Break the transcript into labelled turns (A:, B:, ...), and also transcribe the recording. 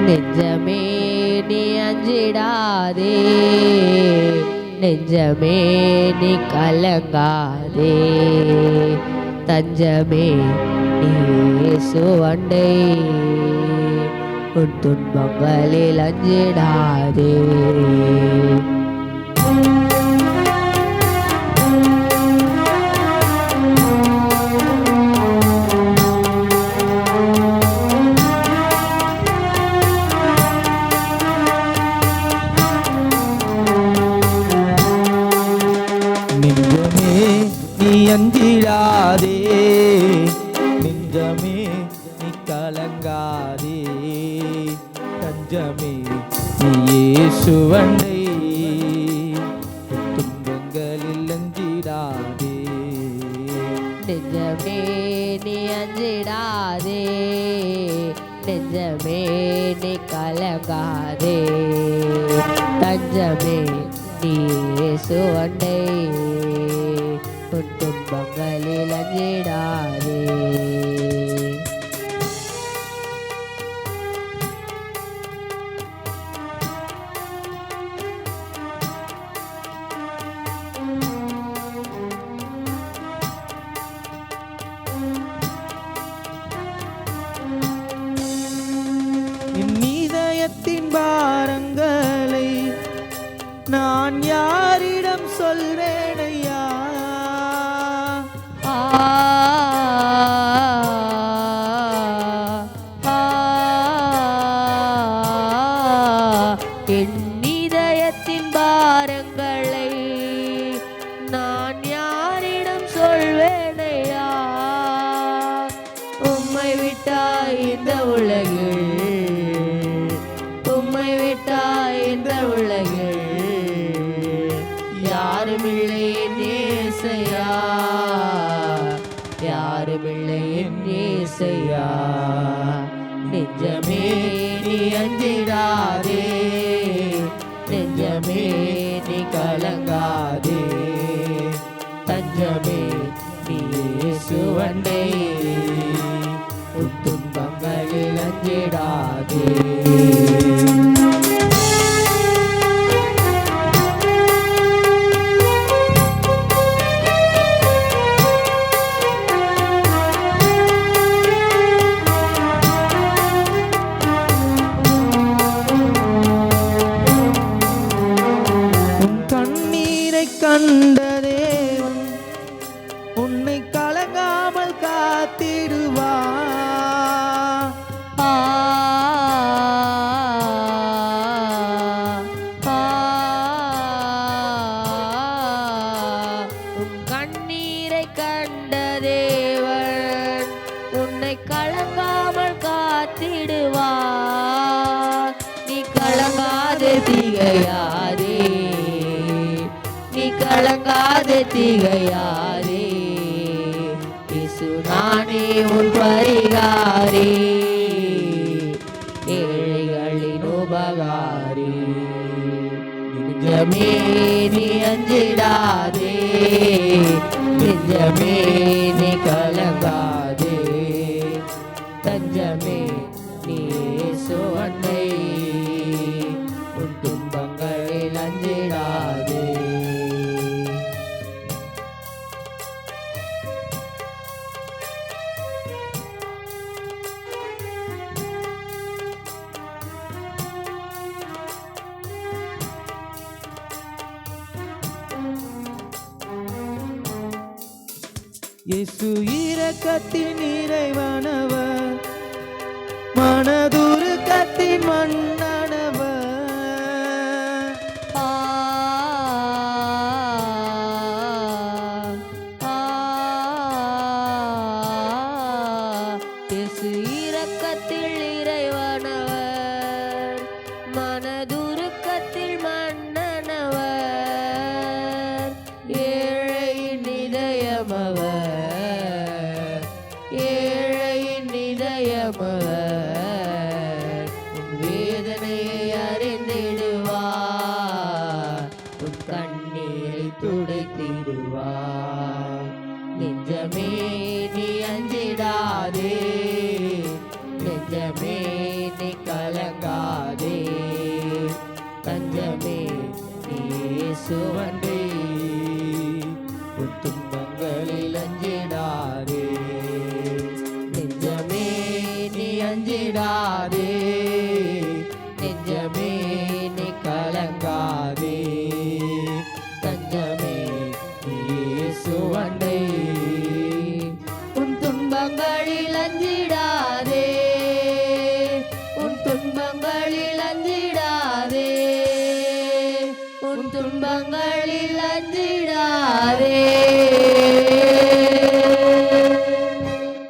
A: நெஞ்சமே நீ அஞ்சிடாதே, நெஞ்சமே நீ கலங்காதே, தஞ்சமே நீ இயேசு அண்டை, உன் துன்பங்களில் அஞ்சிடாதே.
B: நெஞ்சமே நீ அஞ்சிடாதே, நெஞ்சமே நீ கலங்காதே, தஞ்சமே நீ இயேசு அண்டை, துன்பங்களில் அஞ்சிடாதே.
A: நெஞ்சமே நீ அஞ்சிடாதே, நெஞ்சமே நீ கலங்காதே, தஞ்சமே நீ இயேசு அண்டை, உன் துன்பங்களில் அஞ்சிடாதே.
B: என் இதயத்தின் பாரங்களை நான் யாரிடம் சொல்வேனையா?
A: என் இதயத்தின் பாரங்களை நான் யாரிடம் சொல்வேனையா? உம்மை விட்டாய் இந்த உலகில், உம்மை விட்டாய் இந்த உலகில் யாருமில்லை என் இயேசையா, யாருமில்லை என் இயேசையா. நெஞ்சமே நீ அஞ்சிடாதே, நெஞ்சமே நீ கலங்காதே, தஞ்சமே நீ இயேசு அண்டை, உன் துன்பங்களில் அஞ்சிடாதே.
B: கண்ட தேவன் உன்னை கலங்காமல் காத்திடுவார்.
A: உன் கண்ணீரை கண்ட தேவன் உன்னை கலங்காமல் காத்திடுவார். நீ கலங்காதே திகையாதே, நீ கலங்காதே திகையாதே, இயேசு நானே உன் பரிகாரி, ஏழைகளின் உபகாரி. நெஞ்சமே நீ அஞ்சிடாதே, நெஞ்சமே நீ கலங்காதே, தஞ்சமே நீ இயேசு அண்டை, உன் துன்பங்களில் அஞ்சிடாதே.
B: இயேசு இரக்கத்தின் இறைவனவர், மனதுருக்கத்தின் மன்னனவர்.
A: இயேசு இரக்கத்தில் இறைவனவர், மனதுருக்கத்தில் மன்னனவர், ஏழையின் இதயமவர், ஏழையின் இதயமவர், உன் வேதனையை அறிந்திடுவார், உன் கண்ணீரை துடைத்திடுவார். நெஞ்சமே நீ அஞ்சிடாதே, நெஞ்சமே நீ கலங்கா இயேசுவன்றி உன் துன்பங்களில் அஞ்சிடாதே நெஞ்சமே நீ அஞ்சிடாதே நெஞ்சமே நீ கலங்காதே தஞ்சமே நீ இயேசுவன்றி உன் துன்பங்களில் அஞ்சிடாதே உன் துன்பங்களில் அஞ்சிடாதே உன் துன்பங்களில் அஞ்சிடாதே